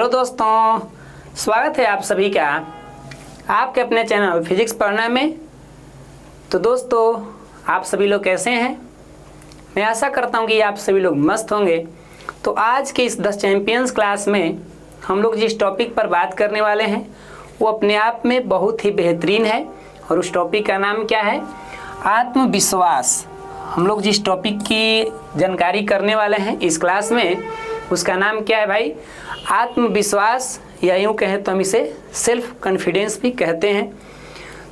Hello दोस्तों, स्वागत है आप सभी का आपके अपने चैनल फिजिक्स पढ़ना में। तो दोस्तों, आप सभी लोग कैसे हैं? मैं आशा करता हूं कि आप सभी लोग मस्त होंगे। तो आज के इस 10 चैंपियंस क्लास में हम लोग जिस टॉपिक पर बात करने वाले हैं वो अपने आप में बहुत ही बेहतरीन है और उस टॉपिक का नाम क्या है? आत्मविश्वास। हम लोग जिस टॉपिक की जानकारी करने वाले हैं इस क्लास में उसका नाम क्या है भाई? आत्मविश्वास, या यूँ कहें तो हम इसे सेल्फ कॉन्फिडेंस भी कहते हैं।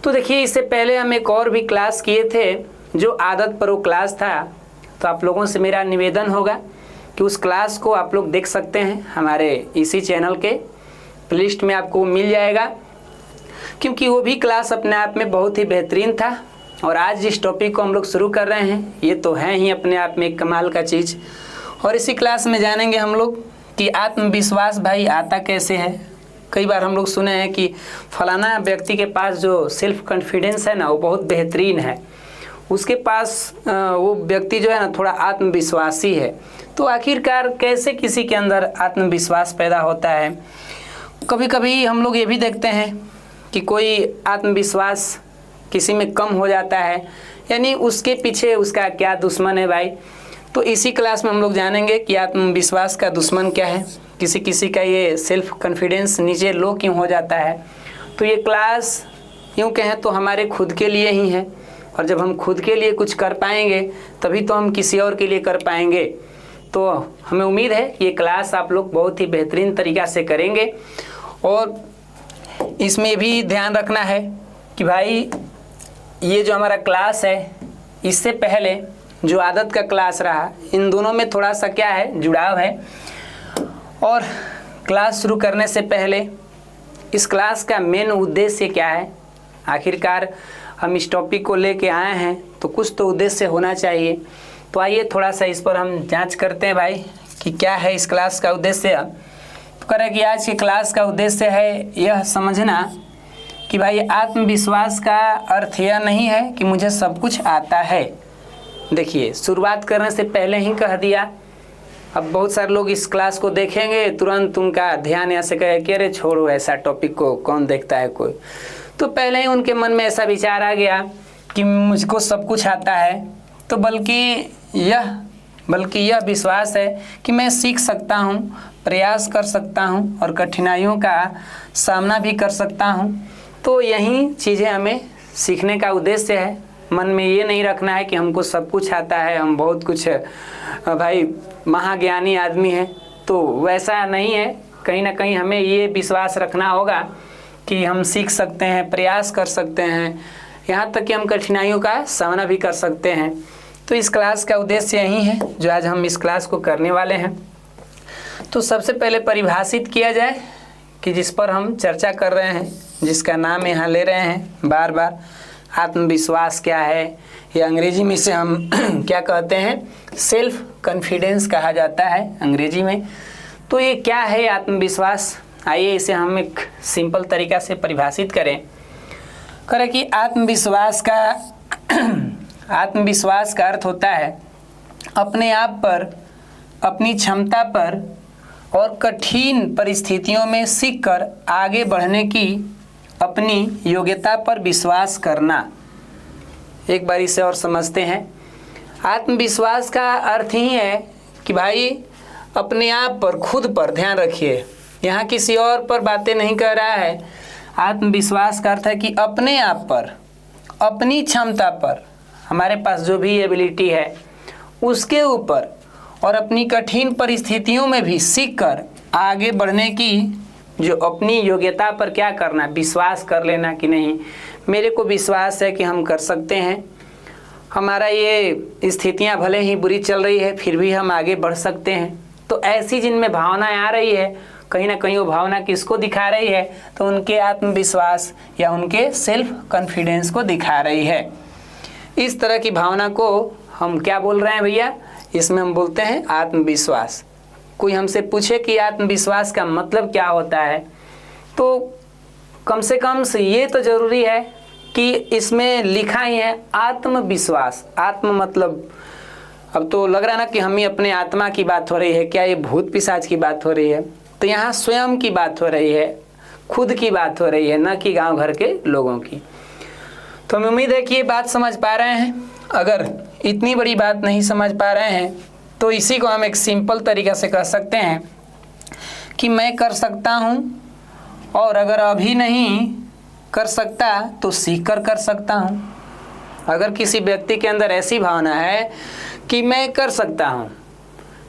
तो देखिए, इससे पहले हम एक और भी क्लास किए थे जो आदत पर वो क्लास था। तो आप लोगों से मेरा निवेदन होगा कि उस क्लास को आप लोग देख सकते हैं हमारे इसी चैनल के प्लेलिस्ट में, आपको मिल जाएगा, क्योंकि वो भी क्लास अपने आप में बहुत ही बेहतरीन था। और आज जिस टॉपिक को हम लोग शुरू कर रहे हैं ये तो है ही अपने आप में एक कमाल का चीज़। और इसी क्लास में जानेंगे हम लोग कि आत्मविश्वास भाई आता कैसे है। कई बार हम लोग सुने हैं कि फलाना व्यक्ति के पास जो सेल्फ कॉन्फिडेंस है ना वो बहुत बेहतरीन है, उसके पास वो व्यक्ति जो है ना थोड़ा आत्मविश्वासी है। तो आखिरकार कैसे किसी के अंदर आत्मविश्वास पैदा होता है? कभी कभी हम लोग ये भी देखते हैं कि कोई आत्मविश्वास किसी में कम हो जाता है, यानी उसके पीछे उसका क्या दुश्मन है भाई। तो इसी क्लास में हम लोग जानेंगे कि आत्मविश्वास का दुश्मन क्या है, किसी किसी का ये सेल्फ कॉन्फिडेंस नीचे लो क्यों हो जाता है। तो ये क्लास यूँ कहें तो हमारे खुद के लिए ही है, और जब हम खुद के लिए कुछ कर पाएंगे तभी तो हम किसी और के लिए कर पाएंगे। तो हमें उम्मीद है कि ये क्लास आप लोग बहुत ही बेहतरीन तरीक़ा से करेंगे। और इसमें भी ध्यान रखना है कि भाई ये जो हमारा क्लास है इससे पहले जो आदत का क्लास रहा, इन दोनों में थोड़ा सा क्या है, जुड़ाव है। और क्लास शुरू करने से पहले इस क्लास का मेन उद्देश्य क्या है? आखिरकार हम इस टॉपिक को लेके आए हैं तो कुछ तो उद्देश्य होना चाहिए। तो आइए थोड़ा सा इस पर हम जांच करते हैं भाई कि क्या है इस क्लास का उद्देश्य। तो कह रहे कि आज की क्लास का उद्देश्य है यह समझना कि भाई आत्मविश्वास का अर्थ यह नहीं है कि मुझे सब कुछ आता है। देखिए, शुरुआत करने से पहले ही कह दिया। अब बहुत सारे लोग इस क्लास को देखेंगे, तुरंत उनका ध्यान ऐसे कहे कि अरे छोड़ो, ऐसा टॉपिक को कौन देखता है कोई। तो पहले ही उनके मन में ऐसा विचार आ गया कि मुझको सब कुछ आता है। तो बल्कि यह विश्वास है कि मैं सीख सकता हूँ, प्रयास कर सकता हूँ और कठिनाइयों का सामना भी कर सकता हूँ। तो यही चीज़ें हमें सीखने का उद्देश्य है। मन में ये नहीं रखना है कि हमको सब कुछ आता है, हम बहुत कुछ भाई महाज्ञानी आदमी हैं, तो वैसा नहीं है। कहीं ना कहीं हमें ये विश्वास रखना होगा कि हम सीख सकते हैं, प्रयास कर सकते हैं, यहाँ तक कि हम कठिनाइयों का सामना भी कर सकते हैं। तो इस क्लास का उद्देश्य यही है जो आज हम इस क्लास को करने वाले हैं। तो सबसे पहले परिभाषित किया जाए कि जिस पर हम चर्चा कर रहे हैं, जिसका नाम यहाँ ले रहे हैं बार बार, आत्मविश्वास क्या है, या अंग्रेजी में इसे हम क्या कहते हैं, सेल्फ कॉन्फिडेंस कहा जाता है अंग्रेजी में। तो ये क्या है आत्मविश्वास? आइए इसे हम एक सिंपल तरीका से परिभाषित करें कि आत्मविश्वास का अर्थ होता है अपने आप पर, अपनी क्षमता पर और कठिन परिस्थितियों में सीखकर आगे बढ़ने की अपनी योग्यता पर विश्वास करना। एक बार इसे और समझते हैं। आत्मविश्वास का अर्थ ही है कि भाई अपने आप पर, खुद पर ध्यान रखिए, यहाँ किसी और पर बातें नहीं कर रहा है। आत्मविश्वास का अर्थ है कि अपने आप पर, अपनी क्षमता पर, हमारे पास जो भी एबिलिटी है उसके ऊपर और अपनी कठिन परिस्थितियों में भी सीखकर आगे बढ़ने की जो अपनी योग्यता पर क्या करना, विश्वास कर लेना कि नहीं, मेरे को विश्वास है कि हम कर सकते हैं। हमारा ये स्थितियां भले ही बुरी चल रही है फिर भी हम आगे बढ़ सकते हैं। तो ऐसी जिनमें भावनाएं आ रही है, कहीं ना कहीं वो भावना किसको दिखा रही है? तो उनके आत्मविश्वास या उनके सेल्फ कॉन्फिडेंस को दिखा रही है। इस तरह की भावना को हम क्या बोल रहे हैं भैया? इसमें हम बोलते हैं आत्मविश्वास। कोई हमसे पूछे कि आत्मविश्वास का मतलब क्या होता है, तो कम से कम से ये तो ज़रूरी है कि इसमें लिखा ही है आत्मविश्वास। आत्म मतलब, अब तो लग रहा है ना कि हम ही अपने आत्मा की बात हो रही है क्या, ये भूत पिशाच की बात हो रही है। तो यहाँ स्वयं की बात हो रही है, खुद की बात हो रही है, न कि गांव घर के लोगों की। तो हमें उम्मीद है कि ये बात समझ पा रहे हैं। अगर इतनी बड़ी बात नहीं समझ पा रहे हैं तो इसी को हम एक सिंपल तरीक़ा से कह सकते हैं कि मैं कर सकता हूँ, और अगर अभी नहीं कर सकता तो सीख कर सकता हूँ। अगर किसी व्यक्ति के अंदर ऐसी भावना है कि मैं कर सकता हूँ,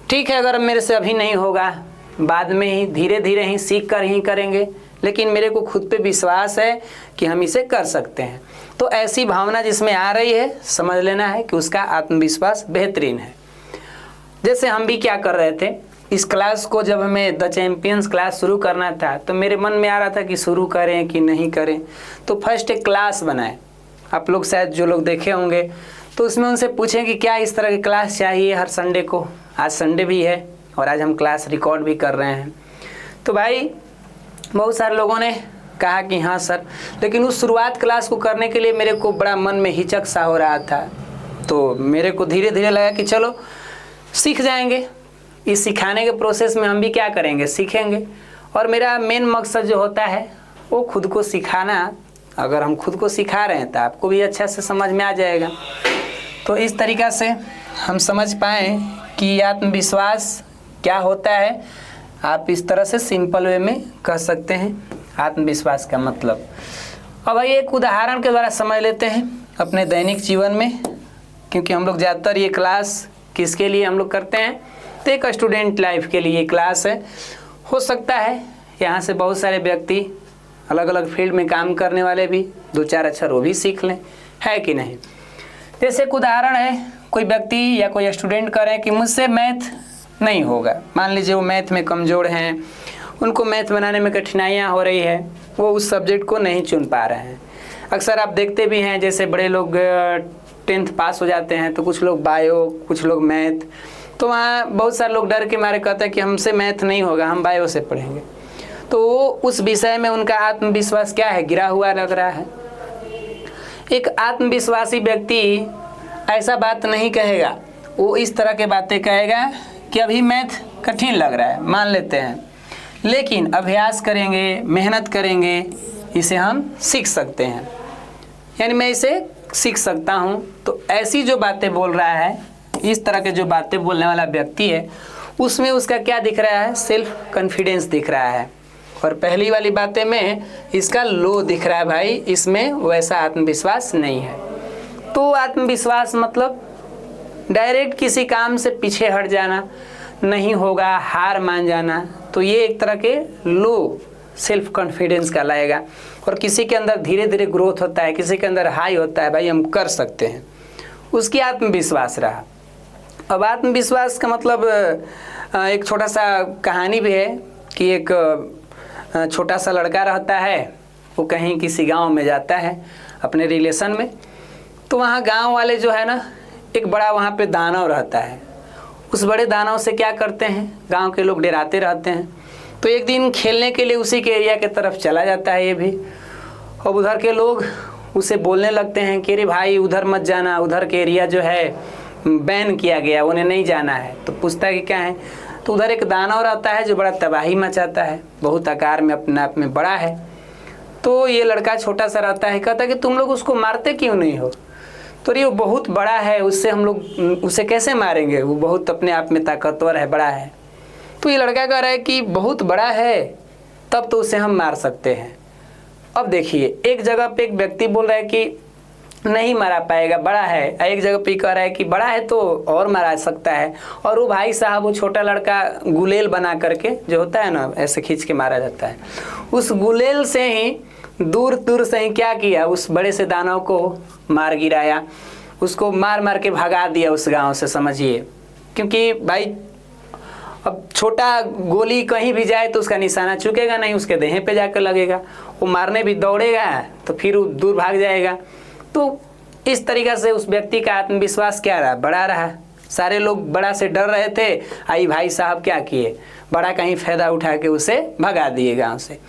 ठीक है, अगर मेरे से अभी नहीं होगा, बाद में ही धीरे धीरे ही सीख कर ही करेंगे, लेकिन मेरे को खुद पे विश्वास है कि हम इसे कर सकते हैं, तो ऐसी भावना जिसमें आ रही है, समझ लेना है कि उसका आत्मविश्वास बेहतरीन है। जैसे हम भी क्या कर रहे थे, इस क्लास को जब हमें द चैंपियंस क्लास शुरू करना था तो मेरे मन में आ रहा था कि शुरू करें कि नहीं करें। तो फर्स्ट एक क्लास बनाए, आप लोग शायद जो लोग देखे होंगे, तो उसमें उनसे पूछें कि क्या इस तरह की क्लास चाहिए हर संडे को। आज संडे भी है और आज हम क्लास रिकॉर्ड भी कर रहे हैं। तो भाई बहुत सारे लोगों ने कहा कि हाँ सर, लेकिन उस शुरुआत क्लास को करने के लिए मेरे को बड़ा मन में हिचक सा हो रहा था। तो मेरे को धीरे धीरे लगा कि चलो सीख जाएंगे। इस सिखाने के प्रोसेस में हम भी क्या करेंगे, सीखेंगे। और मेरा मेन मकसद जो होता है वो खुद को सिखाना। अगर हम खुद को सिखा रहे हैं तो आपको भी अच्छा से समझ में आ जाएगा। तो इस तरीक़ा से हम समझ पाएँ कि आत्मविश्वास क्या होता है। आप इस तरह से सिंपल वे में कह सकते हैं आत्मविश्वास का मतलब। अब भाई एक उदाहरण के द्वारा समझ लेते हैं अपने दैनिक जीवन में, क्योंकि हम लोग ज़्यादातर ये क्लास किसके लिए हम लोग करते हैं, तो एक स्टूडेंट लाइफ के लिए क्लास है। हो सकता है यहाँ से बहुत सारे व्यक्ति अलग अलग फील्ड में काम करने वाले भी दो चार अक्षर वो भी सीख लें, है कि नहीं। जैसे एक उदाहरण है, कोई व्यक्ति या कोई स्टूडेंट करें कि मुझसे मैथ नहीं होगा। मान लीजिए वो मैथ में कमज़ोर हैं, उनको मैथ बनाने में कठिनाइयाँ हो रही है, वो उस सब्जेक्ट को नहीं चुन पा रहे हैं। अक्सर आप देखते भी हैं, जैसे बड़े लोग 10th पास हो जाते हैं तो कुछ लोग बायो, कुछ लोग मैथ, तो वहाँ बहुत सारे लोग डर के मारे कहते हैं कि हमसे मैथ नहीं होगा, हम बायो से पढ़ेंगे। तो उस विषय में उनका आत्मविश्वास क्या है, गिरा हुआ लग रहा है। एक आत्मविश्वासी व्यक्ति ऐसा बात नहीं कहेगा, वो इस तरह के बातें कहेगा कि अभी मैथ कठिन लग रहा है, मान लेते हैं, लेकिन अभ्यास करेंगे, मेहनत करेंगे, इसे हम सीख सकते हैं, यानी मैं इसे सीख सकता हूँ। तो ऐसी जो बातें बोल रहा है, इस तरह के जो बातें बोलने वाला व्यक्ति है, उसमें उसका क्या दिख रहा है, सेल्फ कॉन्फिडेंस दिख रहा है। और पहली वाली बातें में इसका लो दिख रहा है, भाई इसमें वैसा आत्मविश्वास नहीं है। तो आत्मविश्वास मतलब डायरेक्ट किसी काम से पीछे हट जाना, नहीं होगा, हार मान जाना, तो ये एक तरह के लो सेल्फ कॉन्फिडेंस का लाएगा। और किसी के अंदर धीरे धीरे ग्रोथ होता है, किसी के अंदर हाई होता है, भाई हम कर सकते हैं, उसकी आत्मविश्वास रहा। अब आत्मविश्वास का मतलब एक छोटा सा कहानी भी है कि एक छोटा सा लड़का रहता है, वो कहीं किसी गांव में जाता है अपने रिलेशन में। तो वहाँ गांव वाले जो है ना, एक बड़ा वहाँ पे दानव रहता है। उस बड़े दानव से क्या करते हैं, गांव के लोग डराते रहते हैं। तो एक दिन खेलने के लिए उसी के एरिया के तरफ चला जाता है ये भी। और उधर के लोग उसे बोलने लगते हैं कि अरे भाई उधर मत जाना, उधर के एरिया जो है बैन किया गया, उन्हें नहीं जाना है। तो पूछता है कि क्या है, तो उधर एक दानव रहता है जो बड़ा तबाही मचाता है, बहुत आकार में अपने आप में बड़ा है। तो ये लड़का छोटा सा रहता है, कहता है कि तुम लोग उसको मारते क्यों नहीं हो। तो ये वो बहुत बड़ा है, उससे हम लोग उसे कैसे मारेंगे, वो बहुत अपने आप में ताकतवर है, बड़ा है। तो ये लड़का कह रहा है कि बहुत बड़ा है तब तो उसे हम मार सकते हैं। अब देखिए, एक जगह पे एक व्यक्ति बोल रहा है कि नहीं मारा पाएगा, बड़ा है। एक जगह पे कह रहा है कि बड़ा है तो और मारा सकता है। और वो भाई साहब, वो छोटा लड़का गुलेल बना करके जो होता है ना, ऐसे खींच के मारा जाता है, उस गुलेल से ही दूर दूर से ही क्या किया, उस बड़े से दानव को मार गिराया, उसको मार मार के भगा दिया उस गांव से, समझिए। क्योंकि भाई अब छोटा गोली कहीं भी जाए तो उसका निशाना चुकेगा नहीं, उसके देह पे जाकर लगेगा, वो मारने भी दौड़ेगा तो फिर वो दूर भाग जाएगा। तो इस तरीक़ा से उस व्यक्ति का आत्मविश्वास क्या रहा, बड़ा रहा। सारे लोग बड़ा से डर रहे थे, आई भाई साहब क्या किए, बड़ा कहीं फ़ायदा उठा के उसे भगा दिए गाँव से।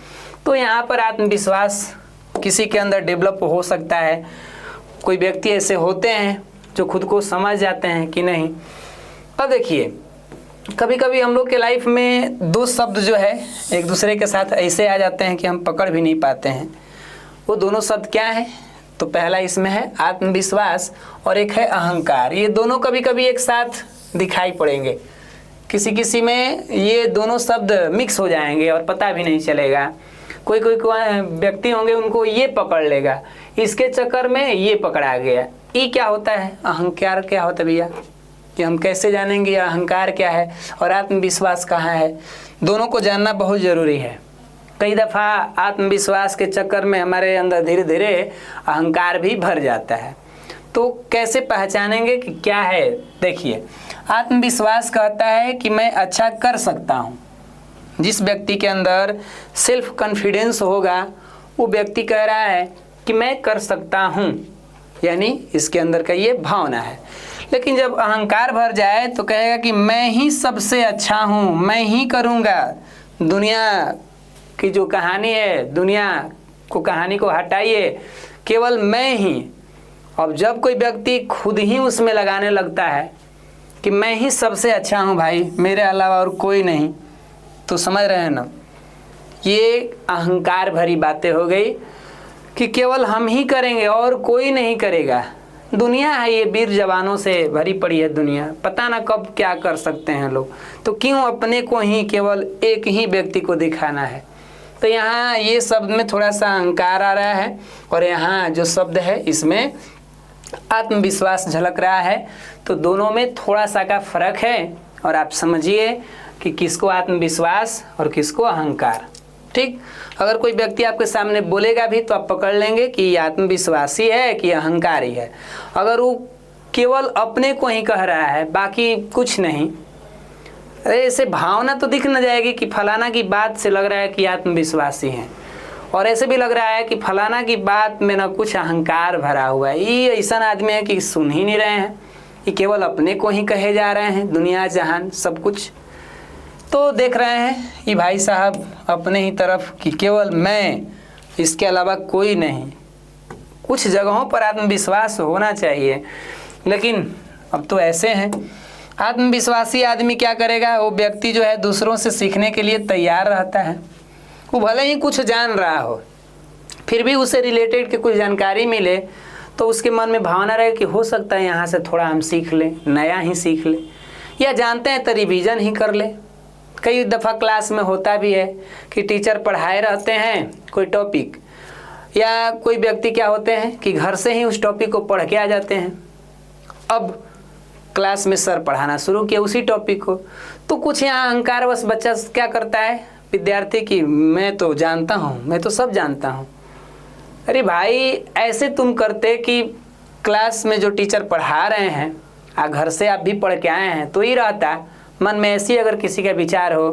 तो यहाँ पर आत्मविश्वास किसी के अंदर डेवलप हो सकता है। कोई व्यक्ति ऐसे होते हैं जो खुद को समझ जाते हैं कि नहीं। अब देखिए, कभी कभी हम लोग के लाइफ में दो शब्द जो है एक दूसरे के साथ ऐसे आ जाते हैं कि हम पकड़ भी नहीं पाते हैं। वो दोनों शब्द क्या हैं? तो पहला इसमें है आत्मविश्वास और एक है अहंकार। ये दोनों कभी कभी एक साथ दिखाई पड़ेंगे, किसी किसी में ये दोनों शब्द मिक्स हो जाएंगे और पता भी नहीं चलेगा। कोई व्यक्ति होंगे उनको ये पकड़ लेगा, इसके चक्कर में ये पकड़ा गया। ये क्या होता है? अहंकार क्या होता है भैया? कि हम कैसे जानेंगे अहंकार क्या है और आत्मविश्वास कहाँ है? दोनों को जानना बहुत ज़रूरी है। कई दफ़ा आत्मविश्वास के चक्कर में हमारे अंदर धीरे धीरे अहंकार भी भर जाता है। तो कैसे पहचानेंगे कि क्या है? देखिए, आत्मविश्वास कहता है कि मैं अच्छा कर सकता हूँ। जिस व्यक्ति के अंदर सेल्फ कॉन्फिडेंस होगा वो व्यक्ति कह रहा है कि मैं कर सकता हूँ, यानी इसके अंदर का ये भावना है। लेकिन जब अहंकार भर जाए तो कहेगा कि मैं ही सबसे अच्छा हूँ, मैं ही करूँगा। दुनिया की जो कहानी है, दुनिया को कहानी को हटाइए, केवल मैं ही। अब जब कोई व्यक्ति खुद ही उसमें लगाने लगता है कि मैं ही सबसे अच्छा हूँ भाई, मेरे अलावा और कोई नहीं, तो समझ रहे हैं ना, ये अहंकार भरी बातें हो गई कि केवल हम ही करेंगे और कोई नहीं करेगा। दुनिया है ये वीर जवानों से भरी पड़ी है दुनिया, पता ना कब क्या कर सकते हैं लोग, तो क्यों अपने को ही केवल एक ही व्यक्ति को दिखाना है? तो यहाँ ये शब्द में थोड़ा सा अहंकार आ रहा है और यहाँ जो शब्द है इसमें आत्मविश्वास झलक रहा है। तो दोनों में थोड़ा सा का फर्क है और आप समझिए कि किसको आत्मविश्वास और किसको अहंकार। ठीक, अगर कोई व्यक्ति आपके सामने बोलेगा भी तो आप पकड़ लेंगे कि ये आत्मविश्वासी है कि अहंकारी है। अगर वो केवल अपने को ही कह रहा है बाकी कुछ नहीं, अरे ऐसे भावना तो दिख न जाएगी कि फलाना की बात से लग रहा है कि आत्मविश्वासी हैं, और ऐसे भी लग रहा है कि फलाना की बात में ना कुछ अहंकार भरा हुआ है। ये ऐसा आदमी है कि सुन ही नहीं रहे हैं, ये केवल अपने को ही कहे जा रहे हैं, दुनिया जहान सब कुछ तो देख रहे हैं ये भाई साहब अपने ही तरफ कि केवल मैं, इसके अलावा कोई नहीं। कुछ जगहों पर आत्मविश्वास होना चाहिए, लेकिन अब तो ऐसे हैं। आत्मविश्वासी आदमी क्या करेगा? वो व्यक्ति जो है दूसरों से सीखने के लिए तैयार रहता है। वो भले ही कुछ जान रहा हो, फिर भी उसे रिलेटेड की कुछ जानकारी मिले तो उसके मन में भावना रहे कि हो सकता है यहाँ से थोड़ा हम सीख लें, नया ही सीख लें, या जानते हैं तो रिवीजन ही कर लें। कई दफ़ा क्लास में होता भी है कि टीचर पढ़ाए रहते हैं कोई टॉपिक, या कोई व्यक्ति क्या होते हैं कि घर से ही उस टॉपिक को पढ़ के आ जाते हैं। अब क्लास में सर पढ़ाना शुरू किया उसी टॉपिक को, तो कुछ यहाँ अहंकारवश बच्चा क्या करता है विद्यार्थी की, मैं तो जानता हूँ, मैं तो सब जानता हूँ। अरे भाई, ऐसे तुम करते कि क्लास में जो टीचर पढ़ा रहे हैं घर से आप भी पढ़ के आए हैं तो ही रहता मन में। ऐसी अगर किसी का विचार हो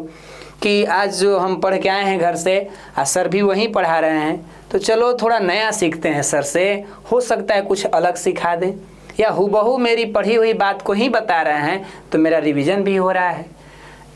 कि आज जो हम पढ़ के आए हैं घर से सर भी वहीं पढ़ा रहे हैं, तो चलो थोड़ा नया सीखते हैं सर से, हो सकता है कुछ अलग सिखा दें, या हूबहू मेरी पढ़ी हुई बात को ही बता रहे हैं तो मेरा रिवीजन भी हो रहा है।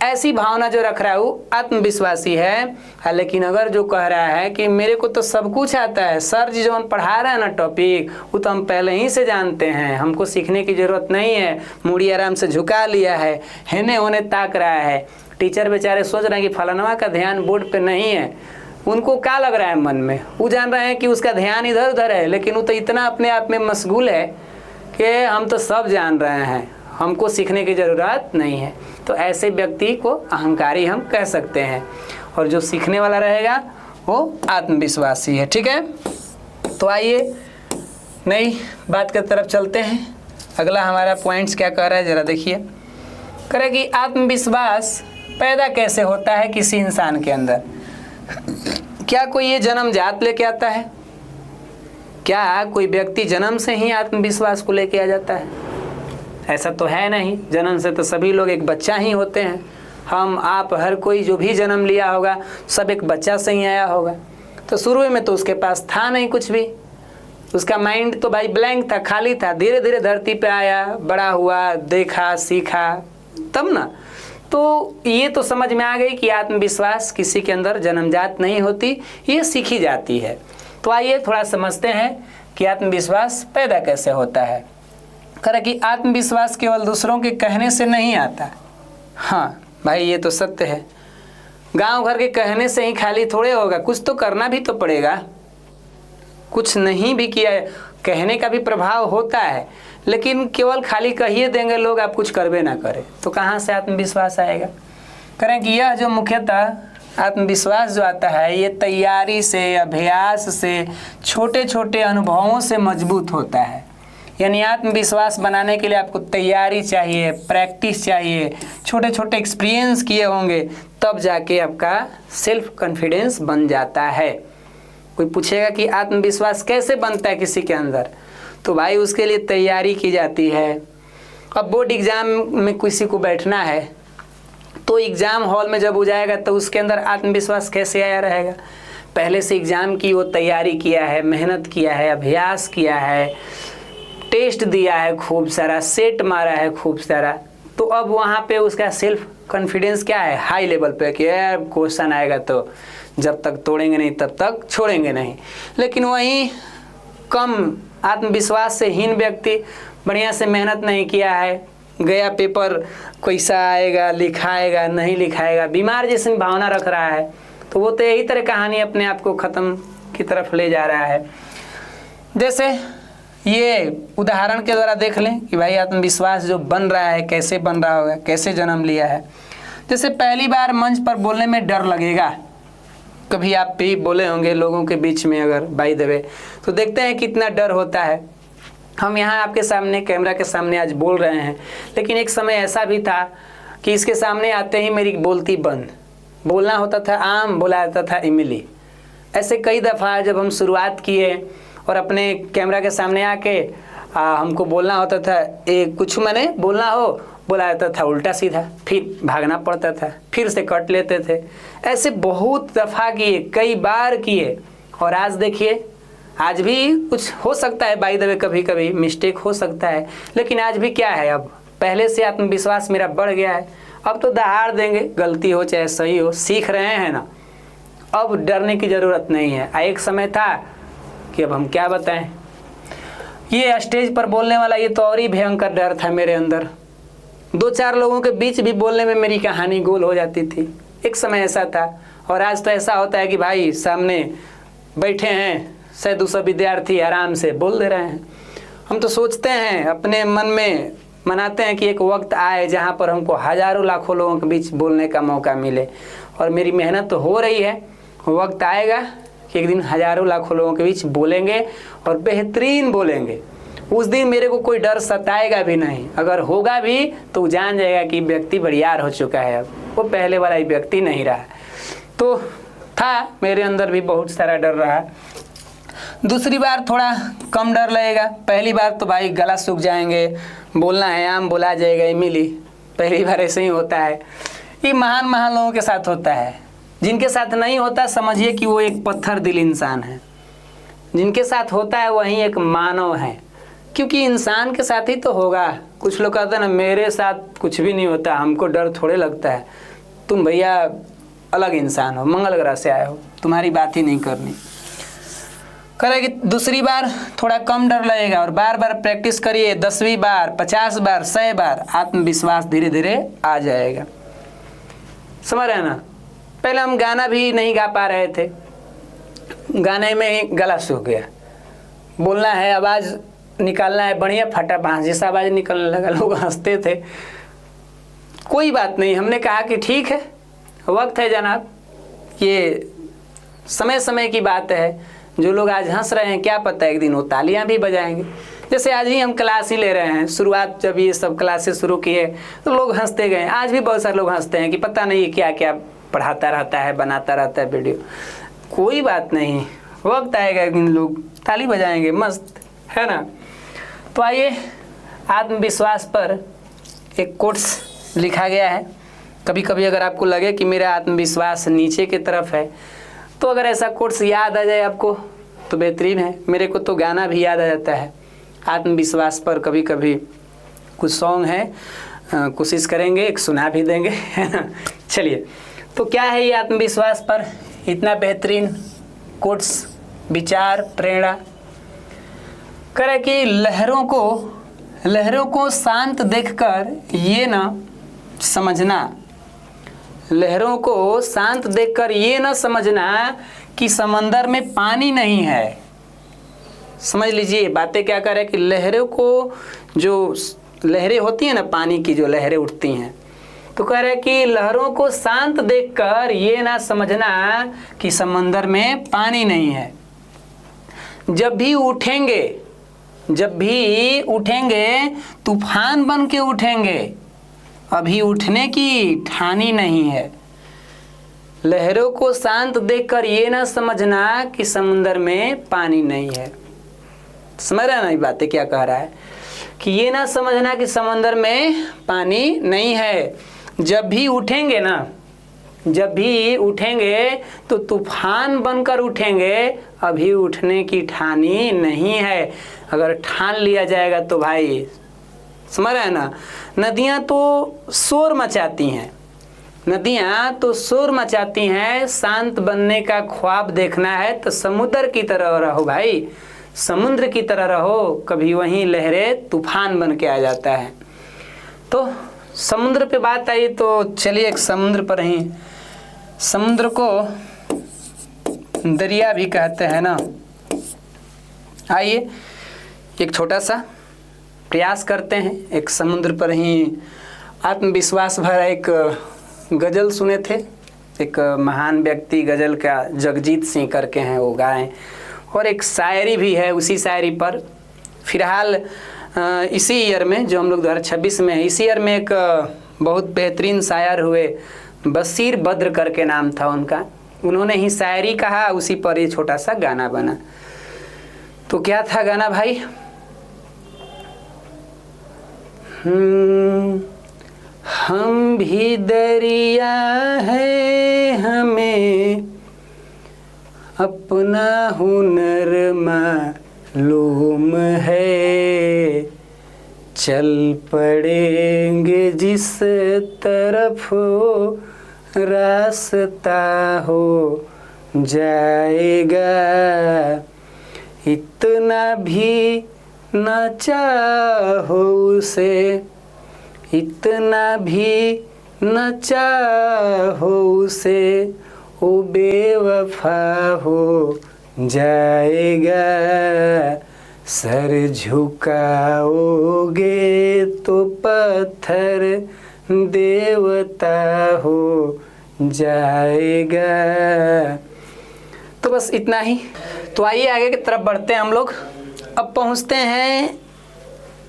ऐसी भावना जो रख रहा है वो आत्मविश्वासी है। लेकिन अगर जो कह रहा है कि मेरे को तो सब कुछ आता है, सर जी जो हम पढ़ा रहे हैं ना टॉपिक वो तो हम पहले ही से जानते हैं, हमको सीखने की ज़रूरत नहीं है, मूड़ी आराम से झुका लिया है, हेने होने ताक रहा है। टीचर बेचारे सोच रहे हैं कि फलानवा का ध्यान बोर्ड पे नहीं है, उनको क्या लग रहा है मन में, वो जान रहे हैं कि उसका ध्यान इधर उधर है, लेकिन वो तो इतना अपने आप में मशगूल है कि हम तो सब जान रहे हैं, हमको सीखने की ज़रूरत नहीं है। तो ऐसे व्यक्ति को अहंकारी हम कह सकते हैं, और जो सीखने वाला रहेगा वो आत्मविश्वासी है। ठीक है, तो आइए नई बात की तरफ चलते हैं। अगला हमारा पॉइंट्स क्या कह रहा है जरा देखिए। कह रहा है कि आत्मविश्वास पैदा कैसे होता है किसी इंसान के अंदर। क्या कोई ये जन्मजात लेके आता है? क्या कोई व्यक्ति जन्म से ही आत्मविश्वास को लेके आ जाता है? ऐसा तो है नहीं। जन्म से तो सभी लोग एक बच्चा ही होते हैं। हम, आप, हर कोई जो भी जन्म लिया होगा सब एक बच्चा से ही आया होगा। तो शुरू में तो उसके पास था नहीं कुछ भी, उसका माइंड तो भाई ब्लैंक था, खाली था। धीरे धीरे धरती पे आया, बड़ा हुआ, देखा, सीखा, तब ना। तो ये तो समझ में आ गई कि आत्मविश्वास किसी के अंदर जन्मजात नहीं होती, ये सीखी जाती है। तो आइए थोड़ा समझते हैं कि आत्मविश्वास पैदा कैसे होता है। कह रहा कि आत्मविश्वास केवल दूसरों के कहने से नहीं आता, हाँ भाई ये तो सत्य है, गांव घर के कहने से ही खाली थोड़े होगा, कुछ तो करना भी तो पड़ेगा। कुछ नहीं भी किया है, कहने का भी प्रभाव होता है, लेकिन केवल खाली कहिए देंगे लोग, आप कुछ करबे ना करें तो कहाँ से आत्मविश्वास आएगा। करें कि यह जो मुख्यतः आत्मविश्वास जो आता है ये तैयारी से, अभ्यास से, छोटे छोटे अनुभवों से मजबूत होता है। यानी आत्मविश्वास बनाने के लिए आपको तैयारी चाहिए, प्रैक्टिस चाहिए, छोटे छोटे एक्सपीरियंस किए होंगे, तब जाके आपका सेल्फ कॉन्फिडेंस बन जाता है। कोई पूछेगा कि आत्मविश्वास कैसे बनता है किसी के अंदर, तो भाई उसके लिए तैयारी की जाती है। अब बोर्ड एग्ज़ाम में किसी को बैठना है तो एग्ज़ाम हॉल में जब हो जाएगा तो उसके अंदर आत्मविश्वास कैसे आया रहेगा। पहले से एग्ज़ाम की वो तैयारी किया है, मेहनत किया है, अभ्यास किया है, टेस्ट दिया है खूब सारा, सेट मारा है खूब सारा, तो अब वहाँ पे उसका सेल्फ कॉन्फिडेंस क्या है, हाई लेवल पे कि यार क्वेश्चन आएगा तो जब तक तोड़ेंगे नहीं तब तक छोड़ेंगे नहीं। लेकिन वहीं कम आत्मविश्वास से हीन व्यक्ति बढ़िया से मेहनत नहीं किया है, गया पेपर कैसा आएगा, लिखाएगा नहीं लिखाएगा, बीमार जैसी भावना रख रहा है, तो वो तो यही तरह कहानी अपने आप को ख़त्म की तरफ ले जा रहा है। जैसे ये उदाहरण के द्वारा देख लें कि भाई आत्मविश्वास जो बन रहा है कैसे बन रहा होगा, कैसे जन्म लिया है। जैसे पहली बार मंच पर बोलने में डर लगेगा, कभी आप भी बोले होंगे लोगों के बीच में अगर बाय द वे, तो देखते हैं कितना डर होता है। हम यहाँ आपके सामने कैमरा के सामने आज बोल रहे हैं, लेकिन एक समय ऐसा भी था कि इसके सामने आते ही मेरी बोलती बंद, बोलना होता था आम, बोला जाता था इमली। ऐसे कई दफ़ा जब हम शुरुआत किए और अपने कैमरा के सामने आके हमको बोलना होता था, कुछ मैंने बोलना हो, बोला जाता था उल्टा सीधा, फिर भागना पड़ता था, फिर से कट लेते थे। ऐसे बहुत दफ़ा किए, कई बार किए, और आज देखिए आज भी कुछ हो सकता है, बाय द वे कभी कभी मिस्टेक हो सकता है, लेकिन आज भी क्या है, अब पहले से आत्मविश्वास मेरा बढ़ गया है। अब तो दहाड़ देंगे, गलती हो चाहे सही हो, सीख रहे हैं ना, अब डरने की ज़रूरत नहीं है। एक समय था कि अब हम क्या बताएं, ये स्टेज पर बोलने वाला ये तो और ही भयंकर डर था मेरे अंदर। 2-4 लोगों के बीच भी बोलने में मेरी कहानी गोल हो जाती थी, एक समय ऐसा था। और आज तो ऐसा होता है कि भाई सामने बैठे हैं 100-200 विद्यार्थी, आराम से बोल दे रहे हैं। हम तो सोचते हैं, अपने मन में मनाते हैं कि एक वक्त आए जहाँ पर हमको हज़ारों लाखों लोगों के बीच बोलने का मौका मिले, और मेरी मेहनत तो हो रही है। वक्त आएगा कि एक दिन हज़ारों लाखों लोगों के बीच बोलेंगे और बेहतरीन बोलेंगे। उस दिन मेरे को कोई डर सताएगा भी नहीं, अगर होगा भी तो जान जाएगा कि व्यक्ति बरियार हो चुका है, अब वो पहले वाला ही व्यक्ति नहीं रहा। तो था मेरे अंदर भी बहुत सारा डर रहा। दूसरी बार थोड़ा कम डर लगेगा, पहली बार तो भाई गला सूख जाएंगे, बोलना है आम, बोला जाएगा इमली, पहली बार ऐसे ही होता है। ये महान महान लोगों के साथ होता है, जिनके साथ नहीं होता समझिए कि वो एक पत्थर दिल इंसान है। जिनके साथ होता है वही एक मानव है, क्योंकि इंसान के साथ ही तो होगा। कुछ लोग कहते हैं ना मेरे साथ कुछ भी नहीं होता, हमको डर थोड़े लगता है। तुम भैया अलग इंसान हो, मंगल ग्रह से आए हो, तुम्हारी बात ही नहीं करनी। करेगी दूसरी बार थोड़ा कम डर लगेगा, और बार बार प्रैक्टिस करिए, 10वीं बार, 50 बार, 100 बार, आत्मविश्वास धीरे धीरे आ जाएगा। समझ रहे हैं ना। पहले हम गाना भी नहीं गा पा रहे थे, गाने में ही गला सूख गया, बोलना है, आवाज़ निकालना है, बढ़िया फटा बांस जैसा आवाज़ निकलने लगा, लोग हंसते थे। कोई बात नहीं, हमने कहा कि ठीक है, वक्त है जनाब, ये समय समय की बात है। जो लोग आज हंस रहे हैं क्या पता एक दिन वो तालियां भी बजाएंगे। जैसे आज ही हम क्लास ही ले रहे हैं, शुरुआत जब ये सब क्लासेस शुरू किए तो लोग हंसते गए, आज भी बहुत सारे लोग हंसते हैं कि पता नहीं क्या क्या पढ़ाता रहता है, बनाता रहता है वीडियो। कोई बात नहीं, वक्त आएगा एक दिन लोग ताली बजाएंगे, मस्त है ना। तो आइए, आत्मविश्वास पर एक कोट्स लिखा गया है। कभी कभी अगर आपको लगे कि मेरा आत्मविश्वास नीचे की तरफ है, तो अगर ऐसा कोट्स याद आ जाए आपको तो बेहतरीन है। मेरे को तो गाना भी याद आ जाता है आत्मविश्वास पर। कभी कभी कुछ सॉन्ग है, कोशिश करेंगे एक सुना भी देंगे, है ना। चलिए, तो क्या है ये आत्मविश्वास पर इतना बेहतरीन कोट्स, विचार, प्रेरणा। करे कि लहरों को शांत देखकर ये ना समझना, लहरों को शांत देखकर ये न समझना कि समंदर में पानी नहीं है। समझ लीजिए बातें क्या कर रहे हैं कि लहरों को, जो लहरें होती हैं ना, पानी की जो लहरें उठती हैं, तो कह रहे हैं कि लहरों को शांत देखकर ये ना समझना कि समंदर में पानी नहीं है। जब भी उठेंगे तूफान बन के उठेंगे, अभी उठने की ठानी नहीं है। लहरों को शांत देखकर ये ना समझना कि समुंदर में पानी नहीं है। समझ रहे हैं ना ये बातें क्या कह रहा है कि ये ना समझना कि समंदर में पानी नहीं है। जब भी उठेंगे तो तूफान बनकर उठेंगे, अभी उठने की ठानी नहीं है। अगर ठान लिया जाएगा तो भाई, समझ रहे हैं ना, नदियां तो शोर मचाती हैं। शांत बनने का ख्वाब देखना है तो समुद्र की तरह रहो भाई, समुद्र की तरह रहो, कभी वहीं लहरें तूफान बन के आ जाता है। तो समुद्र पे बात आई तो चलिए एक समुद्र पर ही, समुद्र को दरिया भी कहते हैं ना। आइए एक छोटा सा प्रयास करते हैं। एक समुद्र पर ही आत्मविश्वास भरा एक गज़ल सुने थे, एक महान व्यक्ति गज़ल का जगजीत सिंह करके हैं, वो गाएं, और एक शायरी भी है उसी शायरी पर। फिलहाल इसी ईयर में, जो हम लोग 2026 में, इसी ईयर में एक बहुत बेहतरीन शायर हुए, बशीर बद्र करके नाम था उनका, उन्होंने ही शायरी कहा, उसी पर ये छोटा सा गाना बना। तो क्या था गाना भाई? हम भी दरिया है, हमें अपना हुनर मालूम है, चल पड़ेंगे जिस तरफ रास्ता हो जाएगा, इतना भी न चाहो उसे, इतना भी न चाहो उसे, ओ बेवफा हो जाएगा, सर झुकाओगे तो पत्थर देवता हो जाएगा। तो बस इतना ही। तो आइए आगे की तरफ बढ़ते हैं हम लोग। अब पहुंचते हैं,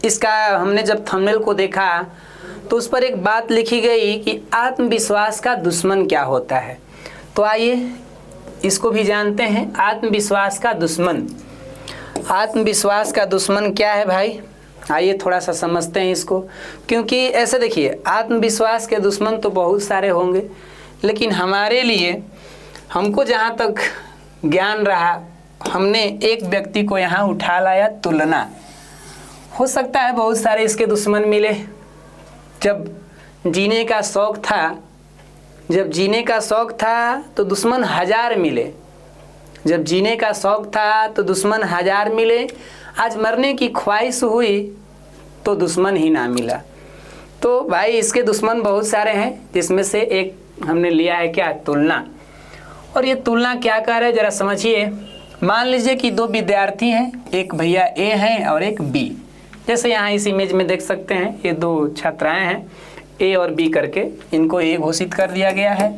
इसका हमने जब थंबनेल को देखा तो उस पर एक बात लिखी गई कि आत्मविश्वास का दुश्मन क्या होता है। तो आइए इसको भी जानते हैं। आत्मविश्वास का दुश्मन, आत्मविश्वास का दुश्मन क्या है भाई? आइए थोड़ा सा समझते हैं इसको। क्योंकि ऐसे देखिए, आत्मविश्वास के दुश्मन तो बहुत सारे होंगे, लेकिन हमारे लिए, हमको जहाँ तक ज्ञान रहा, हमने एक व्यक्ति को यहाँ उठा लाया, तुलना। हो सकता है बहुत सारे इसके दुश्मन मिले। जब जीने का शौक़ था, तो दुश्मन हजार मिले। जब जीने का शौक़ था तो दुश्मन हजार मिले। आज मरने की ख्वाहिश हुई तो दुश्मन ही ना मिला। तो भाई इसके दुश्मन बहुत सारे हैं, जिसमें से एक हमने लिया है क्या? तुलना। और ये तुलना क्या कर रहे हैं जरा समझिए। मान लीजिए कि दो विद्यार्थी हैं, एक भैया ए हैं और एक बी। जैसे यहाँ इस इमेज में देख सकते हैं, ये दो छात्राएं हैं, ए और बी करके। इनको ए घोषित कर दिया गया है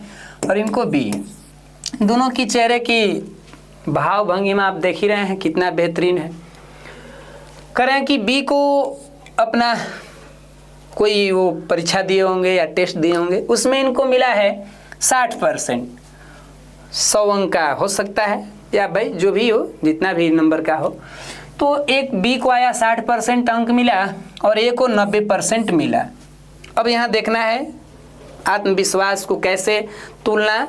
और इनको बी। दोनों की चेहरे की भाव भंगिमा आप देख ही रहे हैं कितना बेहतरीन है। करें कि बी को अपना कोई वो परीक्षा दिए होंगे या टेस्ट दिए होंगे, उसमें इनको मिला है 60%। 100 अंक का हो सकता है, या भाई जो भी हो, जितना भी नंबर का हो। तो एक बी को आया 60% अंक मिला और ए को 90% मिला। अब यहाँ देखना है आत्मविश्वास को कैसे तुलना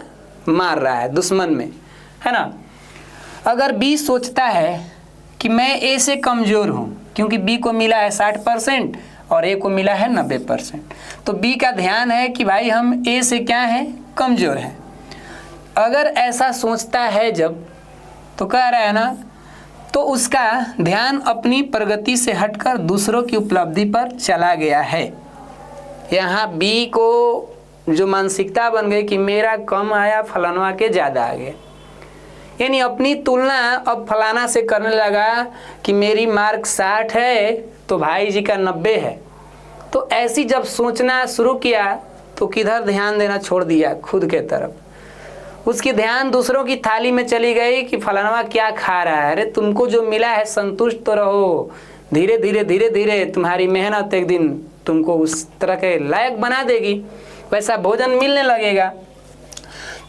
मार रहा है दुश्मन में, है ना। अगर बी सोचता है कि मैं ए से कमज़ोर हूँ, क्योंकि बी को मिला है 60% और ए को मिला है 90%, तो बी का ध्यान है कि भाई हम ए से क्या हैं? कमज़ोर हैं। अगर ऐसा सोचता है जब, तो कह रहा है ना, तो उसका ध्यान अपनी प्रगति से हटकर दूसरों की उपलब्धि पर चला गया है। यहाँ बी को जो मानसिकता बन गई कि मेरा कम आया, फलाना के ज़्यादा आ गया, यानी अपनी तुलना अब फलाना से करने लगा कि मेरी मार्क 60 है तो भाई जी का 90 है। तो ऐसी जब सोचना शुरू किया तो किधर ध्यान देना छोड़ दिया, खुद के तरफ। उसकी ध्यान दूसरों की थाली में चली गई कि फलाना क्या खा रहा है। अरे तुमको जो मिला है संतुष्ट तो रहो, धीरे धीरे धीरे धीरे तुम्हारी मेहनत एक दिन तुमको उस तरह के लायक बना देगी, वैसा भोजन मिलने लगेगा।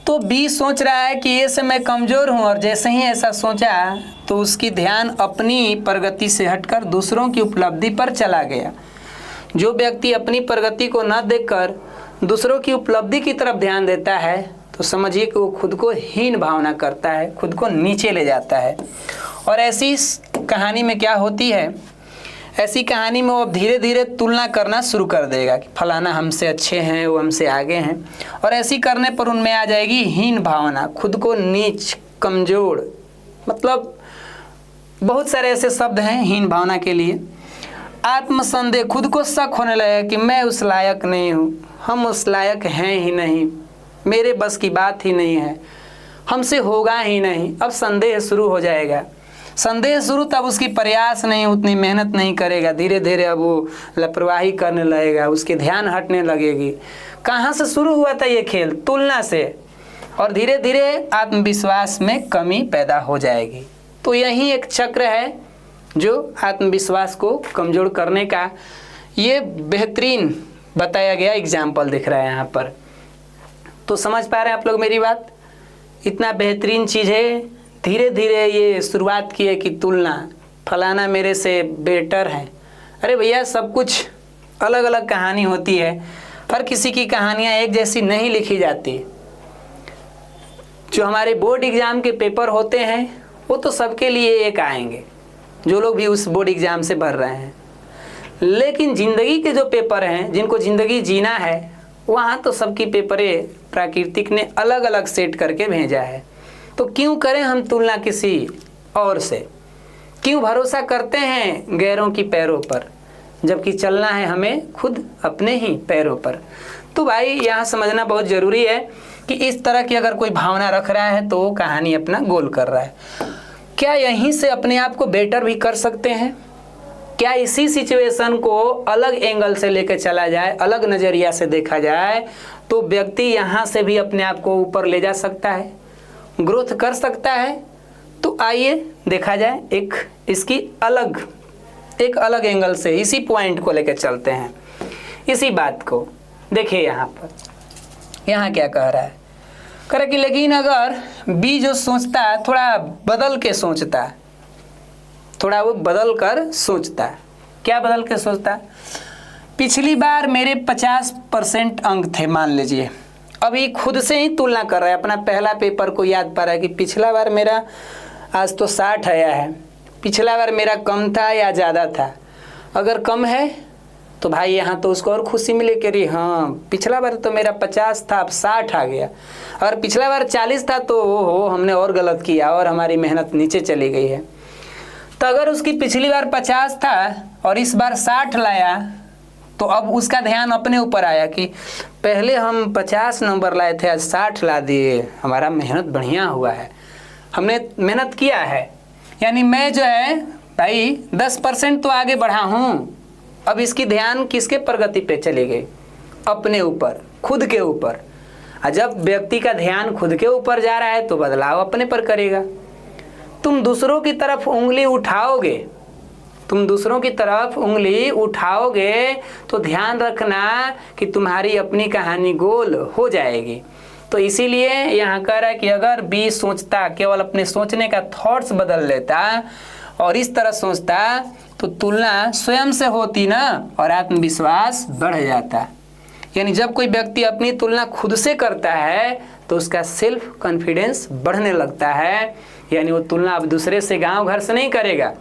तो बी सोच रहा है कि ये से मैं कमज़ोर हूँ, और जैसे ही ऐसा सोचा तो उसकी ध्यान अपनी प्रगति से हटकर दूसरों की उपलब्धि पर चला गया। जो व्यक्ति अपनी प्रगति को न देखकर दूसरों की उपलब्धि की तरफ ध्यान देता है तो समझिए कि वो खुद को हीन भावना करता है, खुद को नीचे ले जाता है। और ऐसी कहानी में क्या होती है, ऐसी कहानी में वो धीरे धीरे तुलना करना शुरू कर देगा कि फलाना हमसे अच्छे हैं, वो हमसे आगे हैं, और ऐसी करने पर उनमें आ जाएगी हीन भावना, खुद को नीच, कमज़ोर, मतलब बहुत सारे ऐसे शब्द हैं हीन भावना के लिए। आत्मसंदेह, खुद को शक होने लगेगा कि मैं उस लायक नहीं हूँ, हम उस लायक हैं ही नहीं, मेरे बस की बात ही नहीं है, हमसे होगा ही नहीं। अब संदेह शुरू हो जाएगा। संदेह शुरू तब उसकी प्रयास नहीं, उतनी मेहनत नहीं करेगा, धीरे धीरे अब वो लापरवाही करने लगेगा, उसकी ध्यान हटने लगेगी। कहाँ से शुरू हुआ था ये खेल? तुलना से। और धीरे धीरे आत्मविश्वास में कमी पैदा हो जाएगी। तो यही एक चक्र है जो आत्मविश्वास को कमज़ोर करने का ये बेहतरीन बताया गया एग्जाम्पल दिख रहा है यहाँ पर। तो समझ पा रहे हैं आप लोग मेरी बात? इतना बेहतरीन चीज़ है। धीरे धीरे ये शुरुआत की है कि तुलना, फलाना मेरे से बेटर है। अरे भैया, सब कुछ अलग अलग कहानी होती है, हर किसी की कहानियाँ एक जैसी नहीं लिखी जाती। जो हमारे बोर्ड एग्ज़ाम के पेपर होते हैं वो तो सबके लिए एक आएंगे, जो लोग भी उस बोर्ड एग्ज़ाम से भर रहे हैं। लेकिन ज़िंदगी के जो पेपर हैं, जिनको ज़िंदगी जीना है, वहाँ तो सबकी पेपरें प्राकृतिक ने अलग अलग सेट करके भेजा है। तो क्यों करें हम तुलना किसी और से? क्यों भरोसा करते हैं गैरों की पैरों पर, जबकि चलना है हमें खुद अपने ही पैरों पर? तो भाई यहाँ समझना बहुत ज़रूरी है कि इस तरह की अगर कोई भावना रख रहा है तो वो कहानी अपना गोल कर रहा है। क्या यहीं से अपने आप को बेटर भी कर सकते हैं? क्या इसी सिचुएशन को अलग एंगल से लेकर चला जाए, अलग नज़रिया से देखा जाए, तो व्यक्ति यहाँ से भी अपने आप को ऊपर ले जा सकता है, ग्रोथ कर सकता है? तो आइए देखा जाए एक अलग एंगल से, इसी पॉइंट को लेकर चलते हैं, इसी बात को। देखिए यहाँ पर, यहाँ क्या कह रहा है, कह रहा कि लेकिन अगर बी जो सोचता है थोड़ा बदल के सोचता है, थोड़ा वो बदल कर सोचता है। क्या बदल के सोचता है? पिछली बार मेरे 50% अंक थे मान लीजिए, अभी खुद से ही तुलना कर रहा है, अपना पहला पेपर को याद पा रहा है कि पिछला बार मेरा आज तो 60 आया है, पिछला बार मेरा कम था या ज़्यादा था। अगर कम है तो भाई यहाँ तो उसको और खुशी मिले कि अरे हाँ, पिछला बार तो मेरा 50 था, अब 60 आ गया। अगर पिछला बार 40 था तो हो हमने और गलत किया और हमारी मेहनत नीचे चली गई है। तो अगर उसकी पिछली बार 50 था और इस बार 60 लाया, तो अब उसका ध्यान अपने ऊपर आया कि पहले हम 50 नंबर लाए थे, आज 60 ला दिए, हमारा मेहनत बढ़िया हुआ है, हमने मेहनत किया है। यानी मैं जो है भाई 10% तो आगे बढ़ा हूँ। अब इसकी ध्यान किसके प्रगति पे चली गई? अपने ऊपर, खुद के ऊपर। और जब व्यक्ति का ध्यान खुद के ऊपर जा रहा है तो बदलाव अपने पर करेगा। तुम दूसरों की तरफ उंगली उठाओगे, तो ध्यान रखना कि तुम्हारी अपनी कहानी गोल हो जाएगी। तो इसीलिए यहाँ कह रहा है कि अगर बी सोचता, केवल अपने सोचने का थॉट्स बदल लेता और इस तरह सोचता, तो तुलना स्वयं से होती ना, और आत्मविश्वास बढ़ जाता। यानी जब कोई व्यक्ति अपनी तुलना खुद से करता है तो उसका सेल्फ कॉन्फिडेंस बढ़ने लगता है। यानी वो तुलना अब दूसरे से, गांव घर से नहीं करेगा,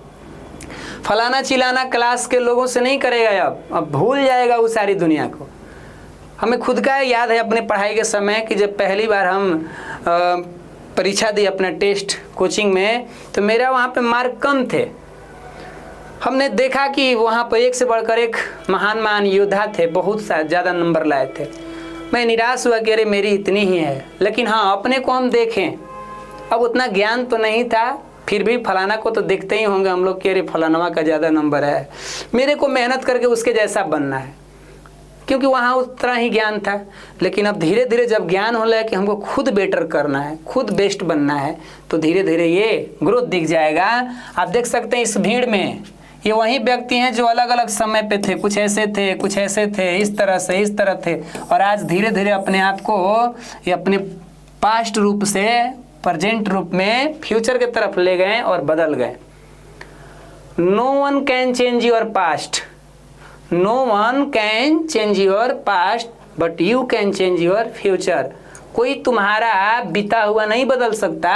फलाना चिलाना क्लास के लोगों से नहीं करेगा। अब भूल जाएगा वो सारी दुनिया को। हमें खुद का याद है अपने पढ़ाई के समय कि जब पहली बार हम परीक्षा दी अपना टेस्ट कोचिंग में, तो मेरा वहाँ पे मार्क कम थे। हमने देखा कि वहाँ पर एक से बढ़कर एक महान योद्धा थे, बहुत ज़्यादा नंबर लाए थे। मैं निराश हुआ कि अरे मेरी इतनी ही है। लेकिन हाँ, अपने को हम देखें, अब उतना ज्ञान तो नहीं था, फिर भी फलाना को तो देखते ही होंगे हम लोग कि अरे फलानवा का ज़्यादा नंबर है, मेरे को मेहनत करके उसके जैसा बनना है, क्योंकि वहाँ उतना ही ज्ञान था। लेकिन अब धीरे धीरे जब ज्ञान हो रहा है कि हमको खुद बेटर करना है, खुद बेस्ट बनना है, तो धीरे धीरे ये ग्रोथ दिख जाएगा। आप देख सकते हैं इस भीड़ में ये वही व्यक्ति हैं जो अलग अलग समय पे थे, कुछ ऐसे थे, कुछ ऐसे थे, इस तरह थे, और आज धीरे धीरे अपने आप को ये अपने पास्ट रूप से प्रेजेंट रूप में फ्यूचर की तरफ ले गए और बदल गए। No one can change your past, no one can change your past, but you can change your future. कोई तुम्हारा बीता हुआ नहीं बदल सकता,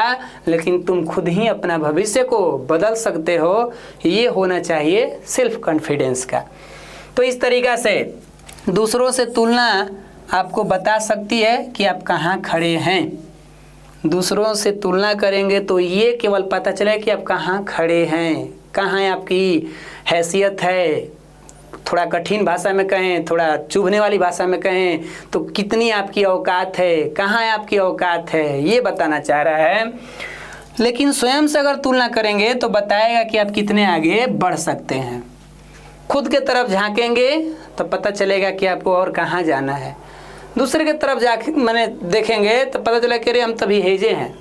लेकिन तुम खुद ही अपना भविष्य को बदल सकते हो। ये होना चाहिए सेल्फ कॉन्फिडेंस का। तो इस तरीक़ा से दूसरों से तुलना आपको बता सकती है कि आप कहाँ खड़े हैं। दूसरों से तुलना करेंगे तो ये केवल पता चले कि आप कहाँ खड़े हैं, कहाँ आपकी हैसियत है। थोड़ा कठिन भाषा में कहें, थोड़ा चुभने वाली भाषा में कहें तो कितनी आपकी औकात है, कहाँ आपकी औकात है, ये बताना चाह रहा है। लेकिन स्वयं से अगर तुलना करेंगे तो बताएगा कि आप कितने आगे बढ़ सकते हैं। खुद के तरफ झांकेंगे तो पता चलेगा कि आपको और कहाँ जाना है। दूसरे की तरफ मैंने देखेंगे तो पता चला कि अरे हम तभी हेजे हैं।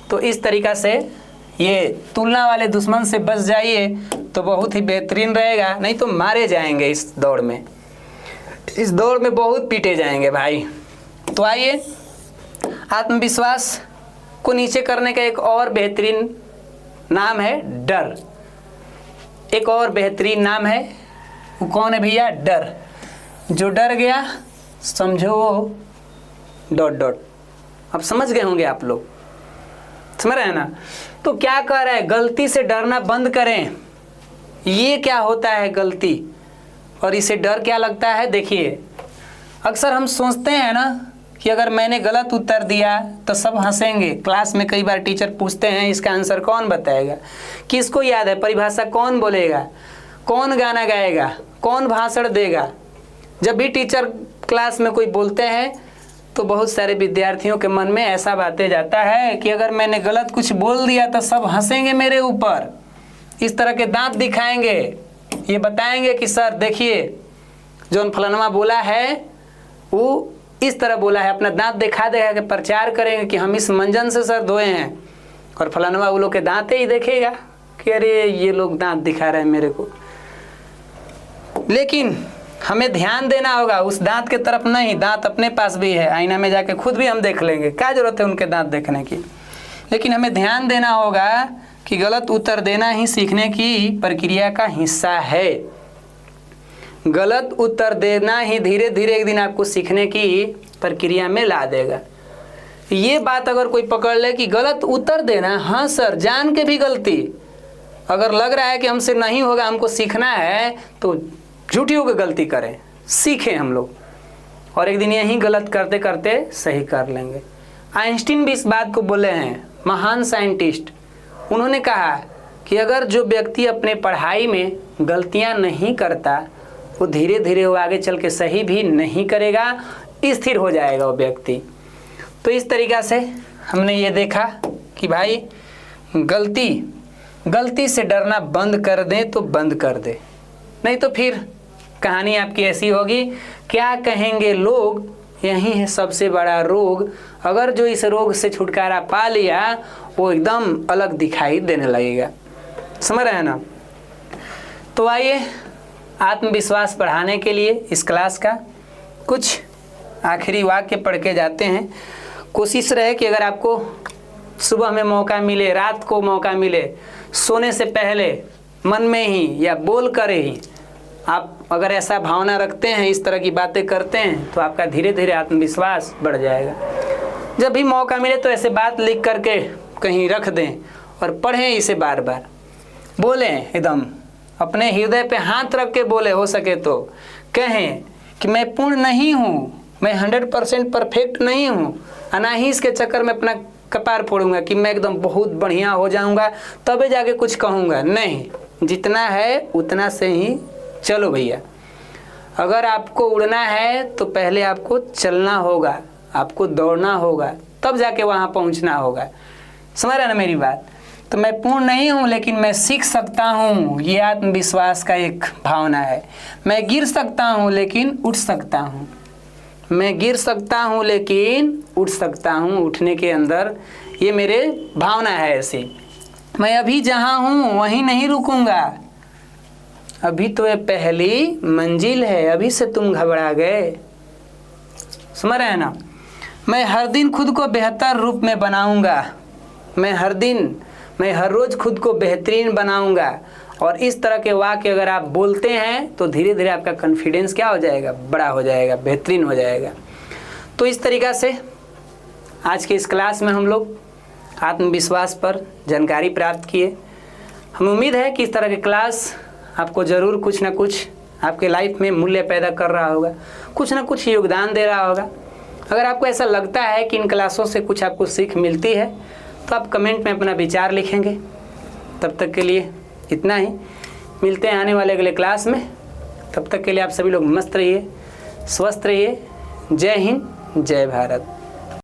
तो इस तरीक़ा से ये तुलना वाले दुश्मन से बच जाइए तो बहुत ही बेहतरीन रहेगा, नहीं तो मारे जाएंगे इस दौड़ में। इस दौड़ में बहुत पीटे जाएंगे भाई। तो आइए, आत्मविश्वास को नीचे करने का एक और बेहतरीन नाम है डर। एक और बेहतरीन नाम है, वो कौन है भैया? डर। जो डर गया समझो डॉट डॉट। अब समझ गए होंगे आप लोग, समझ रहे हैं ना? तो क्या कह रहा है? गलती से डरना बंद करें। ये क्या होता है गलती, और इसे डर क्या लगता है? देखिए, अक्सर हम सोचते हैं ना कि अगर मैंने गलत उत्तर दिया तो सब हंसेंगे। क्लास में कई बार टीचर पूछते हैं इसका आंसर कौन बताएगा, किसको याद है, परिभाषा कौन बोलेगा, कौन गाना गाएगा, कौन भाषण देगा। जब भी टीचर क्लास में कोई बोलते हैं तो बहुत सारे विद्यार्थियों के मन में ऐसा बातें जाता है कि अगर मैंने गलत कुछ बोल दिया तो सब हंसेंगे मेरे ऊपर, इस तरह के दांत दिखाएंगे, ये बताएंगे कि सर देखिए जो फलाना बोला है वो इस तरह बोला है, अपना दांत दिखा देगा कि प्रचार करेंगे कि हम इस मंजन से सर धोए हैं, और फलाना वो लोग के दांत ही देखेगा कि अरे ये लोग दांत दिखा रहे हैं मेरे को। लेकिन हमें ध्यान देना होगा उस दांत के तरफ नहीं, दांत अपने पास भी है, आईना में जाके खुद भी हम देख लेंगे, क्या जरूरत है उनके दांत देखने की। लेकिन हमें ध्यान देना होगा कि गलत उत्तर देना ही सीखने की प्रक्रिया का हिस्सा है। गलत उत्तर देना ही धीरे धीरे एक दिन आपको सीखने की प्रक्रिया में ला देगा। ये बात अगर कोई पकड़ ले कि गलत उत्तर देना, हाँ सर जान के भी गलती, अगर लग रहा है कि हमसे नहीं होगा, हमको सीखना है, तो झूठी होकर गलती करें, सीखें हम लोग, और एक दिन यही गलत करते करते सही कर लेंगे। आइंस्टीन भी इस बात को बोले हैं, महान साइंटिस्ट। उन्होंने कहा कि अगर जो व्यक्ति अपने पढ़ाई में गलतियां नहीं करता, वो धीरे धीरे वो आगे चल के सही भी नहीं करेगा, स्थिर हो जाएगा वो व्यक्ति। तो इस तरीक़ा से हमने ये देखा कि भाई गलती से डरना बंद कर दें तो बंद कर दे, नहीं तो फिर कहानी आपकी ऐसी होगी, क्या कहेंगे लोग, यही है सबसे बड़ा रोग। अगर जो इस रोग से छुटकारा पा लिया वो एकदम अलग दिखाई देने लगेगा। समझ रहे हैं ना? तो आइए, आत्मविश्वास बढ़ाने के लिए इस क्लास का कुछ आखिरी वाक्य पढ़ के जाते हैं। कोशिश रहे कि अगर आपको सुबह में मौका मिले, रात को मौका मिले, सोने से पहले मन में ही या बोल कर ही आप अगर ऐसा भावना रखते हैं, इस तरह की बातें करते हैं, तो आपका धीरे धीरे आत्मविश्वास बढ़ जाएगा। जब भी मौका मिले तो ऐसे बात लिख करके कहीं रख दें और पढ़ें इसे बार बार, बोलें, एकदम अपने हृदय पे हाथ रख के बोले, हो सके तो कहें कि मैं पूर्ण नहीं हूँ, मैं 100% परफेक्ट नहीं हूँ, ना ही इसके चक्कर में अपना कपार फोड़ूंगा कि मैं एकदम बहुत बढ़िया हो जाऊंगा तबे जाके कुछ कहूँगा। नहीं, जितना है उतना से ही चलो भैया। अगर आपको उड़ना है तो पहले आपको चलना होगा, आपको दौड़ना होगा, तब जाके वहाँ पहुँचना होगा। समझ रहे ना मेरी बात? तो मैं पूर्ण नहीं हूँ लेकिन मैं सीख सकता हूँ, ये आत्मविश्वास का एक भावना है। मैं गिर सकता हूँ लेकिन उठ सकता हूँ। मैं गिर सकता हूँ लेकिन उठ सकता हूँ। उठने के अंदर ये मेरे भावना है ऐसी। मैं अभी जहाँ हूँ वहीं नहीं रुकूंगा। अभी तो ये पहली मंजिल है, अभी से तुम घबरा गए। समझ रहे हैं ना? मैं हर दिन खुद को बेहतर रूप में बनाऊंगा। मैं हर रोज़ खुद को बेहतरीन बनाऊंगा। और इस तरह के वाक्य अगर आप बोलते हैं तो धीरे धीरे आपका कॉन्फिडेंस क्या हो जाएगा? बड़ा हो जाएगा, बेहतरीन हो जाएगा। तो इस तरीक़ा से आज के इस क्लास में हम लोग आत्मविश्वास पर जानकारी प्राप्त किए। हमें उम्मीद है कि इस तरह के क्लास आपको ज़रूर कुछ ना कुछ आपके लाइफ में मूल्य पैदा कर रहा होगा, कुछ ना कुछ योगदान दे रहा होगा। अगर आपको ऐसा लगता है कि इन क्लासों से कुछ आपको सीख मिलती है तो आप कमेंट में अपना विचार लिखेंगे। तब तक के लिए इतना ही, मिलते हैं आने वाले अगले क्लास में। तब तक के लिए आप सभी लोग मस्त रहिए, स्वस्थ रहिए। जय हिंद, जय भारत।